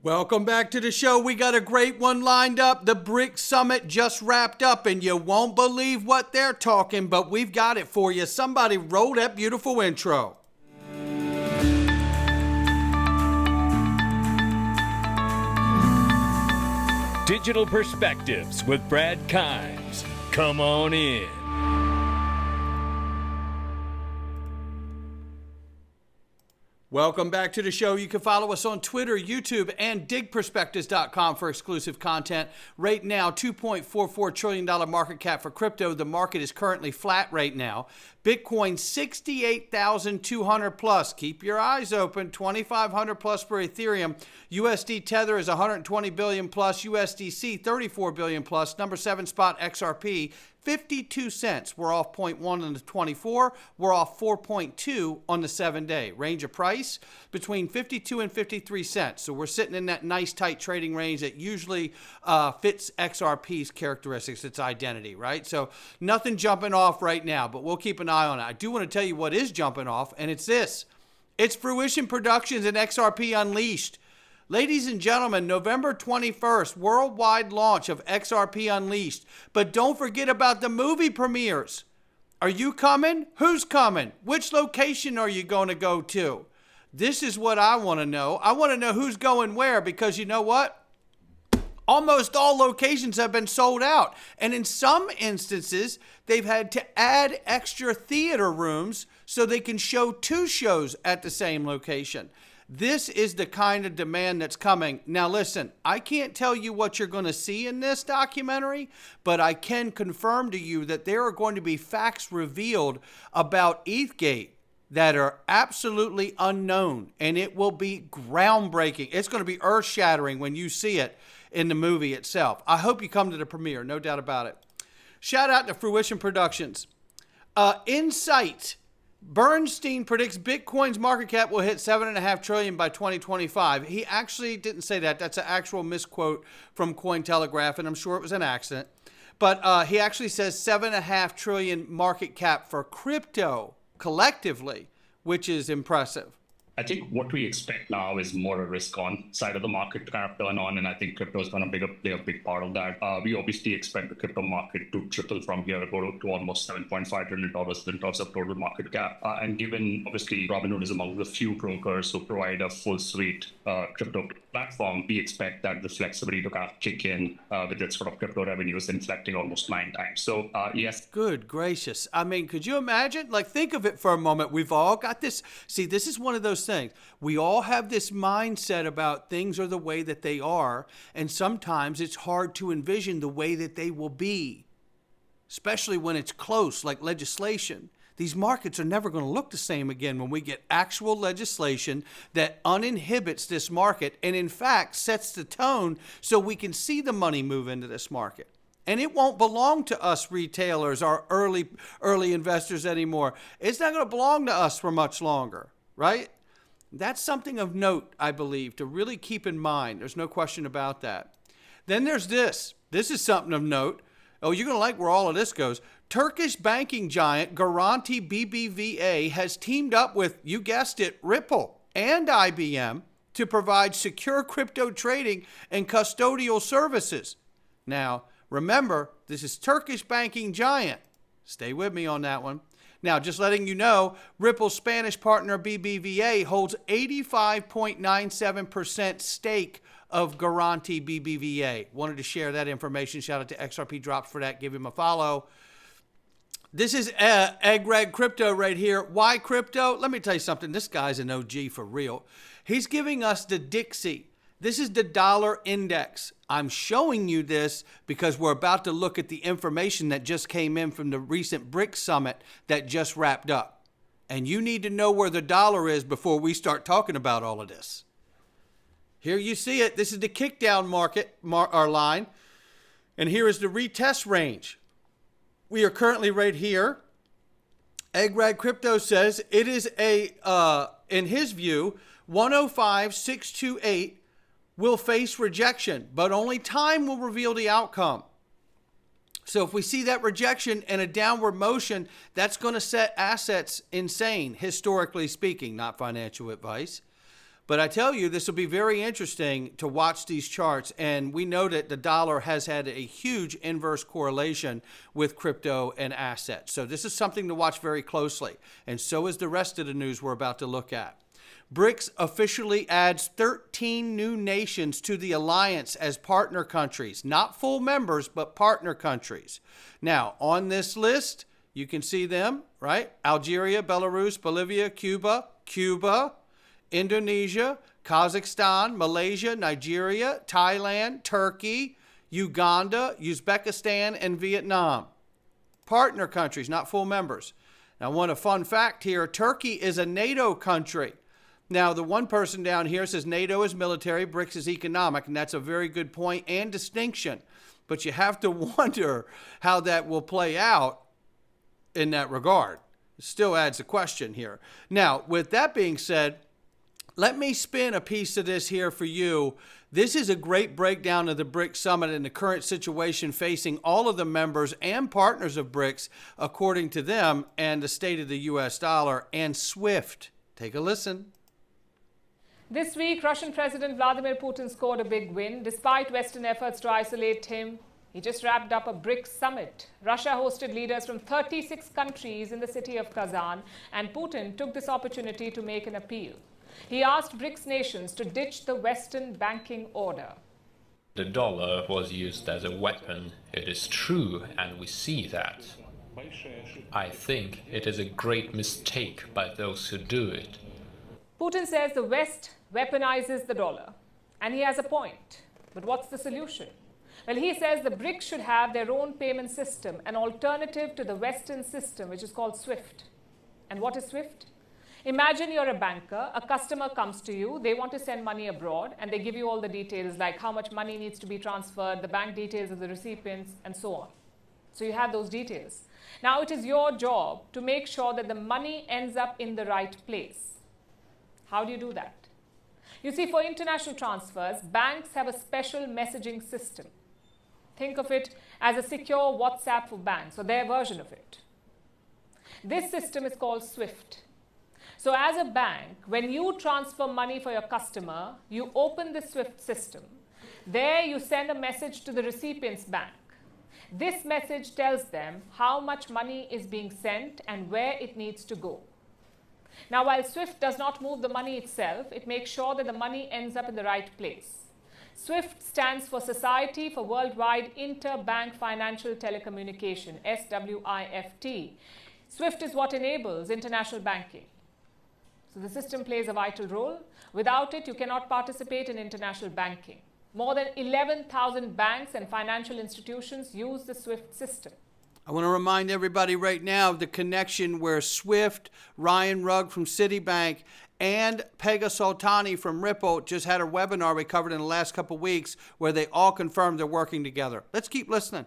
Welcome back to the show. We got a great one lined up. The BRICS summit just wrapped up, and you won't believe what they're talking, but we've got it for you. Somebody roll that beautiful intro. Digital Perspectives with Brad Kimes. Come on in. Welcome back to the show. You can follow us on Twitter, YouTube, and digperspectives.com for exclusive content. Right now, $2.44 trillion market cap for crypto. The market is currently flat right now. Bitcoin, 68,200 plus. Keep your eyes open. 2,500 plus for Ethereum. USD Tether is 120 billion plus. USDC, 34 billion plus. Number 7 spot, XRP, 52 cents. We're off 0.1 on the 24. We're off 4.2 on the 7-day. Range of price between 52 and 53 cents. So we're sitting in that nice tight trading range that usually fits XRP's characteristics, its identity, right? So nothing jumping off right now, but we'll keep an eye on it. I do want to tell you what is jumping off, and it's this. It's Fruition Productions and XRP Unleashed. Ladies and gentlemen, November 21st, worldwide launch of XRP Unleashed. But don't forget about the movie premieres. Are you coming? Who's coming? Which location are you going to go to? This is what I want to know. I want to know who's going where, because you know what? Almost all locations have been sold out. And in some instances, they've had to add extra theater rooms so they can show 2 shows at the same location. This is the kind of demand that's coming. Now listen, I can't tell you what you're going to see in this documentary, but I can confirm to you that there are going to be facts revealed about ETHgate that are absolutely unknown, and it will be groundbreaking. It's going to be earth-shattering when you see it in the movie itself. I hope you come to the premiere, no doubt about it. Shout out to Fruition Productions. Insight. Bernstein predicts Bitcoin's market cap will hit $7.5 trillion by 2025. He actually didn't say that. That's an actual misquote from Cointelegraph, and I'm sure it was an accident. But he actually says $7.5 trillion market cap for crypto collectively, which is impressive. I think what we expect now is more a risk-on side of the market to kind of turn on, and I think crypto is going to play a big part of that. We obviously expect the crypto market to triple from here, go to almost $7.5 trillion in terms of total market cap. And given, obviously, Robinhood is among the few brokers who provide a full suite crypto platform, we expect that the flexibility to kind of kick in with its sort of crypto revenues inflecting almost 9 times. So, yes. Good gracious. I mean, could you imagine? Like, think of it for a moment. We've all got this. See, this is one of those things. We all have this mindset about things are the way that they are, and sometimes it's hard to envision the way that they will be, especially when it's close, like legislation. These markets are never going to look the same again when we get actual legislation that uninhibits this market and, in fact, sets the tone so we can see the money move into this market. And it won't belong to us retailers, our early investors anymore. It's not going to belong to us for much longer, right? That's something of note, I believe, to really keep in mind. There's no question about that. Then there's this. This is something of note. Oh, you're going to like where all of this goes. Turkish banking giant Garanti BBVA has teamed up with, you guessed it, Ripple and IBM to provide secure crypto trading and custodial services. Now, remember, this is Turkish banking giant. Stay with me on that one. Now, just letting you know, Ripple's Spanish partner BBVA holds 85.97% stake of Garanti BBVA. Wanted to share that information. Shout out to XRP Drops for that. Give him a follow. This is Egg Crypto right here. Why crypto? Let me tell you something. This guy's an OG for real. He's giving us the Dixie. This is the dollar index. I'm showing you this because we're about to look at the information that just came in from the recent BRICS summit that just wrapped up. And you need to know where the dollar is before we start talking about all of this. Here you see it. This is the kickdown our line. And here is the retest range. We are currently right here. Eggrag Crypto says it is in his view, 105,628 will face rejection, but only time will reveal the outcome. So if we see that rejection and a downward motion, that's going to set assets insane, historically speaking, not financial advice. But I tell you, this will be very interesting to watch these charts. And we know that the dollar has had a huge inverse correlation with crypto and assets. So this is something to watch very closely. And so is the rest of the news we're about to look at. BRICS officially adds 13 new nations to the alliance as partner countries. Not full members, but partner countries. Now, on this list, you can see them, right? Algeria, Belarus, Bolivia, Cuba, Indonesia, Kazakhstan, Malaysia, Nigeria, Thailand, Turkey, Uganda, Uzbekistan, and Vietnam. Partner countries, not full members. Now, one fun fact here, Turkey is a NATO country. Now, the one person down here says NATO is military, BRICS is economic, and that's a very good point and distinction. But you have to wonder how that will play out in that regard. It still adds a question here. Now, with that being said, let me spin a piece of this here for you. This is a great breakdown of the BRICS Summit and the current situation facing all of the members and partners of BRICS, according to them, and the state of the US dollar and SWIFT. Take a listen. This week, Russian President Vladimir Putin scored a big win. Despite Western efforts to isolate him, he just wrapped up a BRICS summit. Russia hosted leaders from 36 countries in the city of Kazan, and Putin took this opportunity to make an appeal. He asked BRICS nations to ditch the Western banking order. The dollar was used as a weapon. It is true, and we see that. I think it is a great mistake by those who do it. Putin says the West weaponizes the dollar, and he has a point. But what's the solution? Well, he says the BRICS should have their own payment system, an alternative to the Western system, which is called SWIFT. And what is SWIFT? Imagine you're a banker, a customer comes to you, they want to send money abroad, and they give you all the details like how much money needs to be transferred, the bank details of the recipients, and so on. So you have those details. Now it is your job to make sure that the money ends up in the right place. How do you do that? You see, for international transfers, banks have a special messaging system. Think of it as a secure WhatsApp for banks, or their version of it. This system is called SWIFT. So as a bank, when you transfer money for your customer, you open the SWIFT system. There you send a message to the recipient's bank. This message tells them how much money is being sent and where it needs to go. Now, while SWIFT does not move the money itself, it makes sure that the money ends up in the right place. SWIFT stands for Society for Worldwide Interbank Financial Telecommunication, SWIFT. SWIFT is what enables international banking. So the system plays a vital role. Without it, you cannot participate in international banking. More than 11,000 banks and financial institutions use the SWIFT system. I want to remind everybody right now of the connection where SWIFT, Ryan Rugg from Citibank, and Pegah Soltani from Ripple just had a webinar we covered in the last couple of weeks where they all confirmed they're working together. Let's keep listening.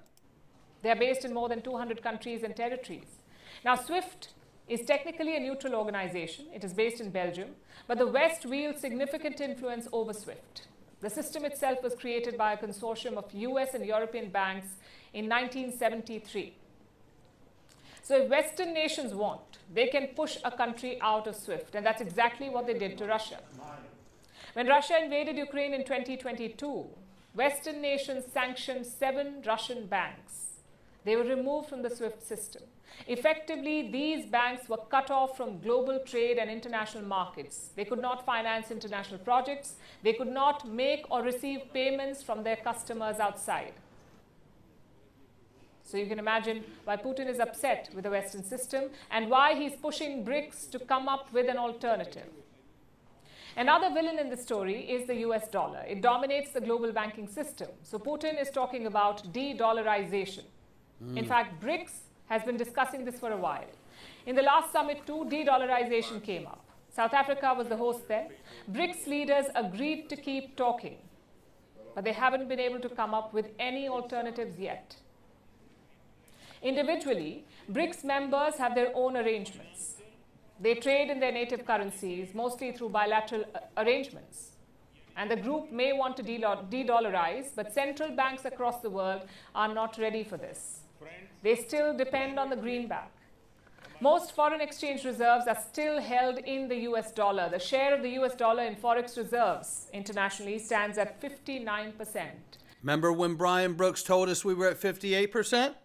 They're based in more than 200 countries and territories. Now, SWIFT is technically a neutral organization. It is based in Belgium, but the West wields significant influence over SWIFT. The system itself was created by a consortium of US and European banks in 1973. So if Western nations want, they can push a country out of SWIFT, and that's exactly what they did to Russia. When Russia invaded Ukraine in 2022, Western nations sanctioned 7 Russian banks. They were removed from the SWIFT system. Effectively, these banks were cut off from global trade and international markets. They could not finance international projects. They could not make or receive payments from their customers outside. So you can imagine why Putin is upset with the Western system and why he's pushing BRICS to come up with an alternative. Another villain in the story is the US dollar. It dominates the global banking system. So Putin is talking about de-dollarization. In fact, BRICS has been discussing this for a while. In the last summit too, de-dollarization came up. South Africa was the host then. BRICS leaders agreed to keep talking, but they haven't been able to come up with any alternatives yet. Individually, BRICS members have their own arrangements. They trade in their native currencies, mostly through bilateral arrangements. And the group may want to de-dollarize, but central banks across the world are not ready for this. They still depend on the greenback. Most foreign exchange reserves are still held in the US dollar. The share of the US dollar in forex reserves internationally stands at 59%. Remember when Brian Brooks told us we were at 58%?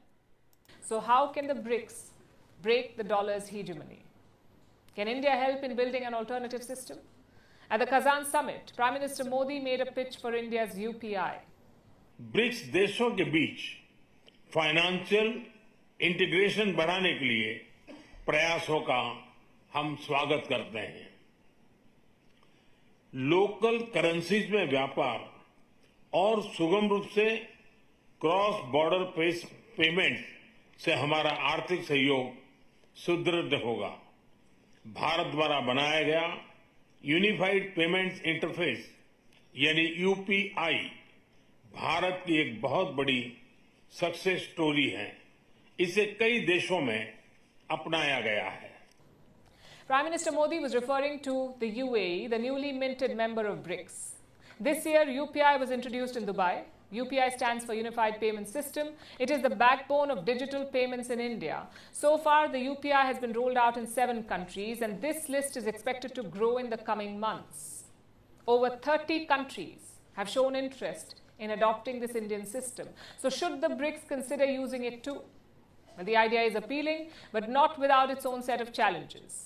So how can the BRICS break the dollar's hegemony? Can India help in building an alternative system? At the Kazan summit, Prime Minister Modi made a pitch for India's UPI. BRICS देशों के बीच financial integration बढ़ाने के लिए प्रयासों का हम स्वागत करते हैं। लोकल करेंसीज में व्यापार और सुगम रूप से क्रॉस बॉर्डर पेमेंट से हमारा आर्थिक सहयोग सुदृढ़ होगा। भारत द्वारा बनाया गया यूनिफाइड पेमेंट्स इंटरफेस यानी यूपीआई भारत की एक बहुत बड़ी सक्सेस स्टोरी है। इसे कई देशों में अपनाया गया है। Prime Minister Modi was referring to the UAE, the newly minted member of BRICS. This year, UPI was introduced in Dubai. UPI stands for Unified Payment System. It is the backbone of digital payments in India. So far, the UPI has been rolled out in 7 countries, and this list is expected to grow in the coming months. Over 30 countries have shown interest in adopting this Indian system. So should the BRICS consider using it too? Well, the idea is appealing, but not without its own set of challenges.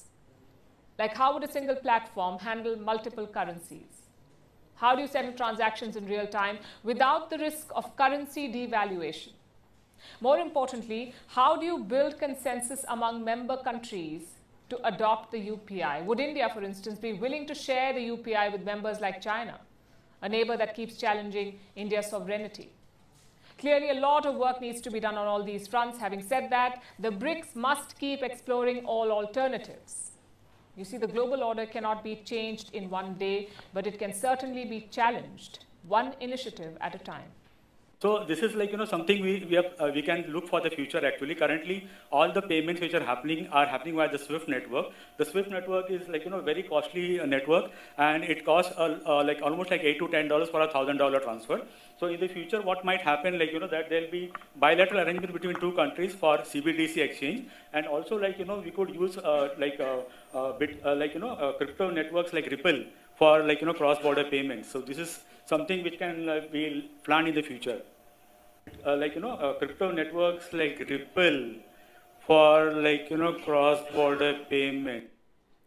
Like, how would a single platform handle multiple currencies? How do you settle transactions in real time without the risk of currency devaluation? More importantly, how do you build consensus among member countries to adopt the UPI? Would India, for instance, be willing to share the UPI with members like China, a neighbor that keeps challenging India's sovereignty? Clearly, a lot of work needs to be done on all these fronts. Having said that, the BRICS must keep exploring all alternatives. You see, the global order cannot be changed in one day, but it can certainly be challenged, one initiative at a time. So this is like, something we can look for the future actually. Currently, all the payments which are happening via the SWIFT network. The SWIFT network is like, very costly network, and it costs like almost like $8 to $10 for a $1,000 transfer. So in the future, what might happen, like, that there'll be bilateral arrangement between 2 countries for CBDC exchange, and also like, we could use crypto networks like Ripple for like, cross-border payments. So this is something which can be planned in the future. Crypto networks like Ripple for like, cross-border payment.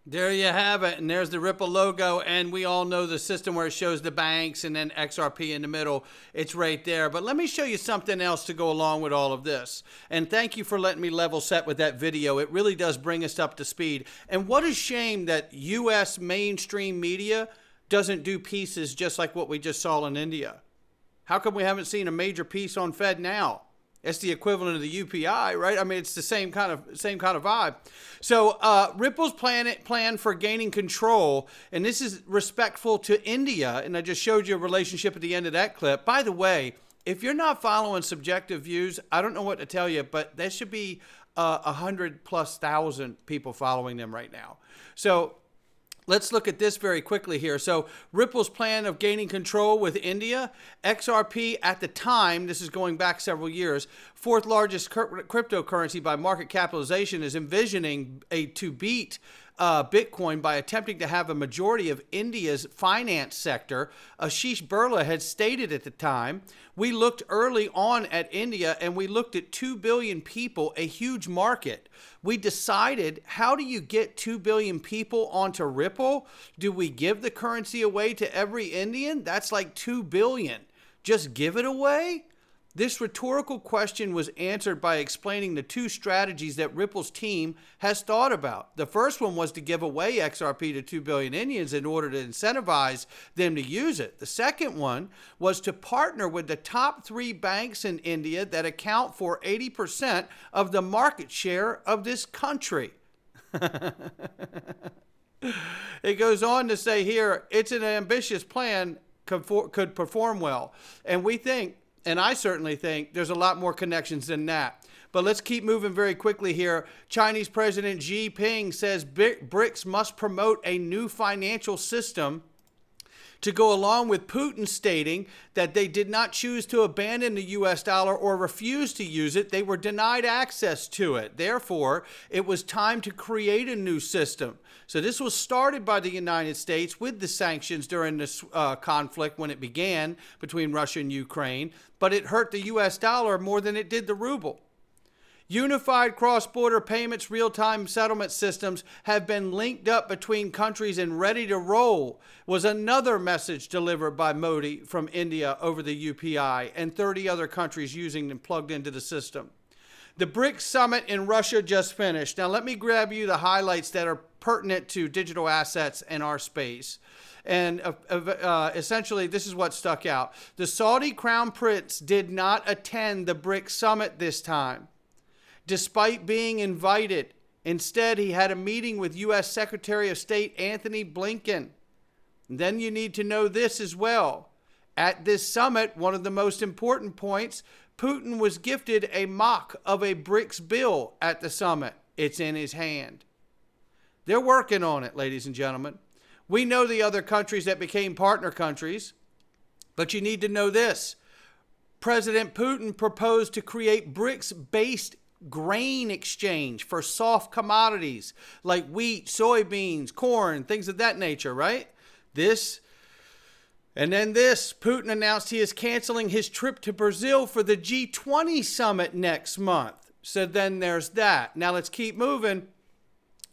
There you have it, and there's the Ripple logo, and we all know the system where it shows the banks and then XRP in the middle. It's right there. But let me show you something else to go along with all of this. And thank you for letting me level set with that video. It really does bring us up to speed. And what a shame that U.S. mainstream media doesn't do pieces just like what we just saw in India. How come we haven't seen a major piece on Fed now? It's the equivalent of the UPI, right? I mean, it's the same kind of vibe. So Ripple's plan for gaining control, and this is respectful to India, and I just showed you a relationship at the end of that clip. By the way, if you're not following subjective views, I don't know what to tell you, but there should be 100,000+ people following them right now. So let's look at this very quickly here. So Ripple's plan of gaining control with India. XRP at the time, this is going back several years, 4th largest cryptocurrency by market capitalization, is envisioning to beat Bitcoin by attempting to have a majority of India's finance sector. Ashish Birla had stated at the time, we looked early on at India and we looked at 2 billion people, a huge market. We decided, how do you get 2 billion people onto Ripple? Do we give the currency away to every Indian? That's like 2 billion. Just give it away? This rhetorical question was answered by explaining the 2 strategies that Ripple's team has thought about. The first one was to give away XRP to 2 billion Indians in order to incentivize them to use it. The second one was to partner with the top 3 banks in India that account for 80% of the market share of this country. It goes on to say here, it's an ambitious plan, could perform well. And we think, and I certainly think, there's a lot more connections than that. But let's keep moving very quickly here. Chinese President Xi Jinping says BRICS must promote a new financial system. to go along with Putin stating that they did not choose to abandon the US dollar or refuse to use it. They were denied access to it. Therefore, it was time to create a new system. So this was started by the United States with the sanctions during this conflict when it began between Russia and Ukraine, but it hurt the US dollar more than it did the ruble. Unified cross-border payments, real-time settlement systems have been linked up between countries and ready to roll, was another message delivered by Modi from India over the UPI and 30 other countries using and plugged into the system. The BRICS summit in Russia just finished. Now let me grab you the highlights that are pertinent to digital assets in our space. And essentially, this is what stuck out. The Saudi Crown Prince did not attend the BRICS summit this time, despite being invited. Instead, he had a meeting with U.S. Secretary of State Antony Blinken. And then you need to know this as well. At this summit, one of the most important points, Putin was gifted a mock of a BRICS bill at the summit. It's in his hand. They're working on it, ladies and gentlemen. We know the other countries that became partner countries, but you need to know this. President Putin proposed to create BRICS-based grain exchange for soft commodities like wheat, soybeans, corn, things of that nature, right? Putin announced he is canceling his trip to Brazil for the G20 summit next month. So then there's that. Now let's keep moving.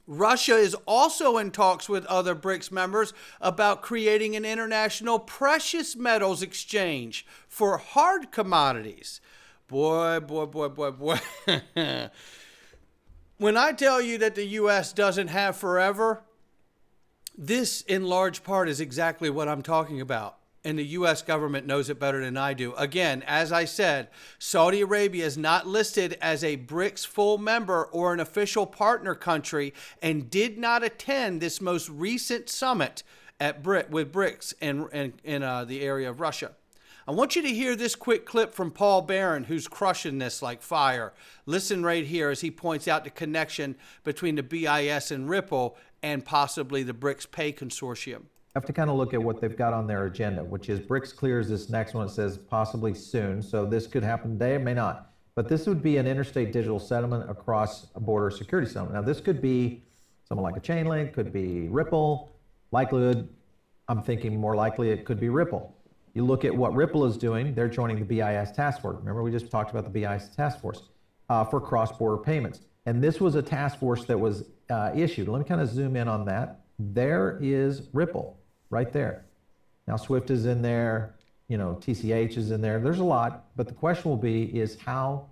Russia is also in talks with other BRICS members about creating an international precious metals exchange for hard commodities. Boy. When I tell you that the U.S. doesn't have forever, this in large part is exactly what I'm talking about. And the U.S. government knows it better than I do. Again, as I said, Saudi Arabia is not listed as a BRICS full member or an official partner country and did not attend this most recent summit with BRICS in the area of Russia. I want you to hear this quick clip from Paul Barron, who's crushing this like fire. Listen right here as he points out the connection between the BIS and Ripple and possibly the BRICS Pay Consortium. Have to kind of look at what they've got on their agenda, which is BRICS clears this next one. It says possibly soon. So this could happen today, it may not. But this would be an interstate digital settlement across a border security settlement. Now this could be someone like a Chainlink, could be Ripple. Likelihood, I'm thinking more likely it could be Ripple. You look at what Ripple is doing, they're joining the BIS task force. Remember, we just talked about the BIS task force for cross-border payments. And this was a task force that was issued. Let me kind of zoom in on that. There is Ripple right there. Now SWIFT is in there, TCH is in there. There's a lot, but the question will be is how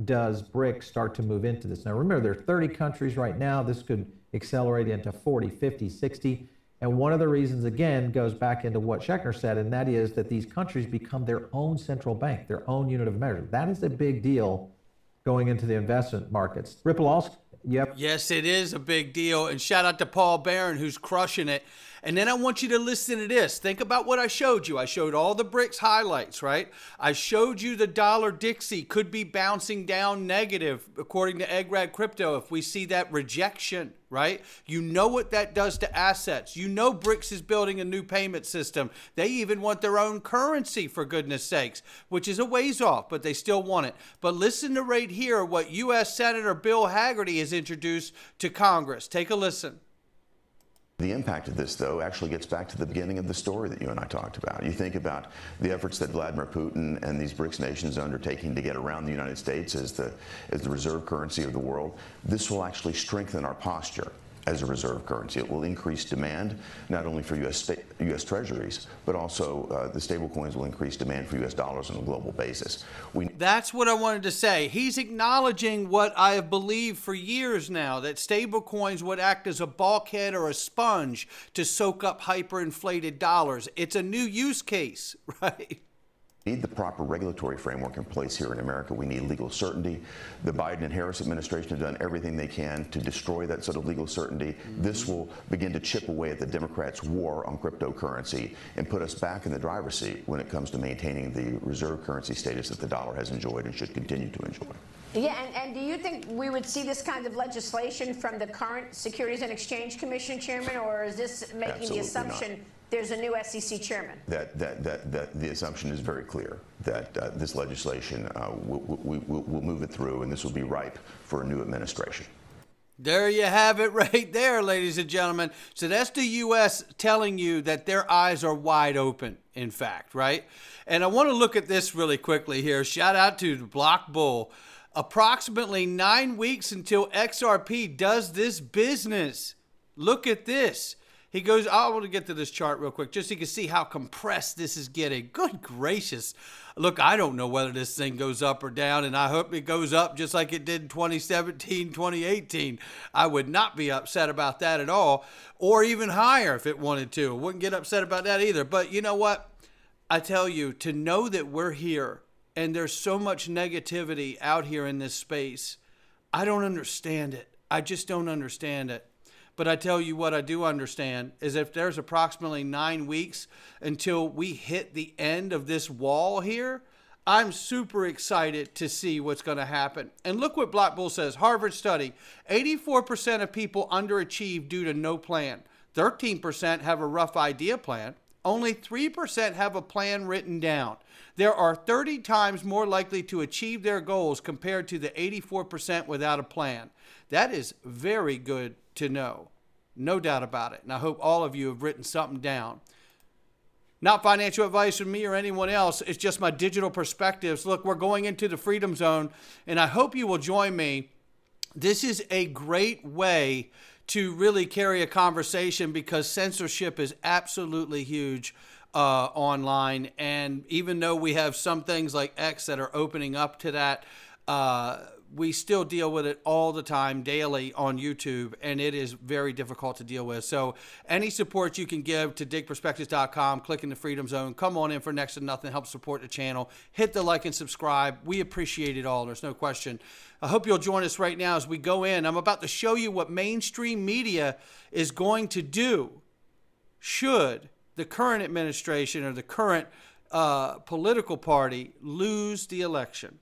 does BRICS start to move into this? Now remember, there are 30 countries right now. This could accelerate into 40, 50, 60. And one of the reasons, again, goes back into what Schechner said, and that is that these countries become their own central bank, their own unit of measure. That is a big deal going into the investment markets. Ripple also, yep. Yes, it is a big deal. And shout out to Paul Barron, who's crushing it. And then I want you to listen to this. Think about what I showed you. I showed all the BRICS highlights, right? I showed you the dollar Dixie could be bouncing down negative, according to Egrad Crypto, if we see that rejection, right? You know what that does to assets. You know BRICS is building a new payment system. They even want their own currency, for goodness sakes, which is a ways off, but they still want it. But listen to right here what U.S. Senator Bill Hagerty has introduced to Congress. Take a listen. The impact of this, though, actually gets back to the beginning of the story that you and I talked about. You think about the efforts that Vladimir Putin and these BRICS nations are undertaking to get around the United States as the reserve currency of the world. This will actually strengthen our posture as a reserve currency. It will increase demand, not only for U.S. treasuries, but also the stablecoins will increase demand for U.S. dollars on a global basis. That's what I wanted to say. He's acknowledging what I have believed for years now, that stablecoins would act as a bulkhead or a sponge to soak up hyperinflated dollars. It's a new use case, right? We need the proper regulatory framework in place here in America. We need legal certainty. The Biden and Harris administration have done everything they can to destroy that sort of legal certainty. This will begin to chip away at the Democrats' war on cryptocurrency and put us back in the driver's seat when it comes to maintaining the reserve currency status that the dollar has enjoyed and should continue to enjoy. Yeah, and do you think we would see this kind of legislation from the current Securities and Exchange Commission chairman, or is this making the assumption there's a new SEC chairman. That the assumption is very clear that this legislation will move it through, and this will be ripe for a new administration. There you have it right there, ladies and gentlemen. So that's the U.S. telling you that their eyes are wide open, in fact, right? And I want to look at this really quickly here. Shout out to the Block Bull. Approximately 9 weeks until XRP does this business. Look at this. He goes, I want to get to this chart real quick just so you can see how compressed this is getting. Good gracious. Look, I don't know whether this thing goes up or down, and I hope it goes up just like it did in 2017, 2018. I would not be upset about that at all, or even higher if it wanted to. I wouldn't get upset about that either. But you know what? I tell you, to know that we're here and there's so much negativity out here in this space, I don't understand it. I just don't understand it. But I tell you what I do understand is if there's approximately 9 weeks until we hit the end of this wall here, I'm super excited to see what's going to happen. And look what Black Bull says. Harvard study, 84% of people underachieve due to no plan. 13% have a rough idea plan. Only 3% have a plan written down. There are 30 times more likely to achieve their goals compared to the 84% without a plan. That is very good to know. No doubt about it. And I hope all of you have written something down. Not financial advice from me or anyone else. It's just my digital perspectives. Look, we're going into the freedom zone, and I hope you will join me. This is a great way to really carry a conversation because censorship is absolutely huge online. And even though we have some things like X that are opening up to that, we still deal with it all the time, daily on YouTube, and it is very difficult to deal with. So any support you can give to digperspectives.com, click in the Freedom Zone, come on in for next to nothing, help support the channel, hit the like and subscribe. We appreciate it all. There's no question. I hope you'll join us right now as we go in. I'm about to show you what mainstream media is going to do should the current administration or the current political party lose the election.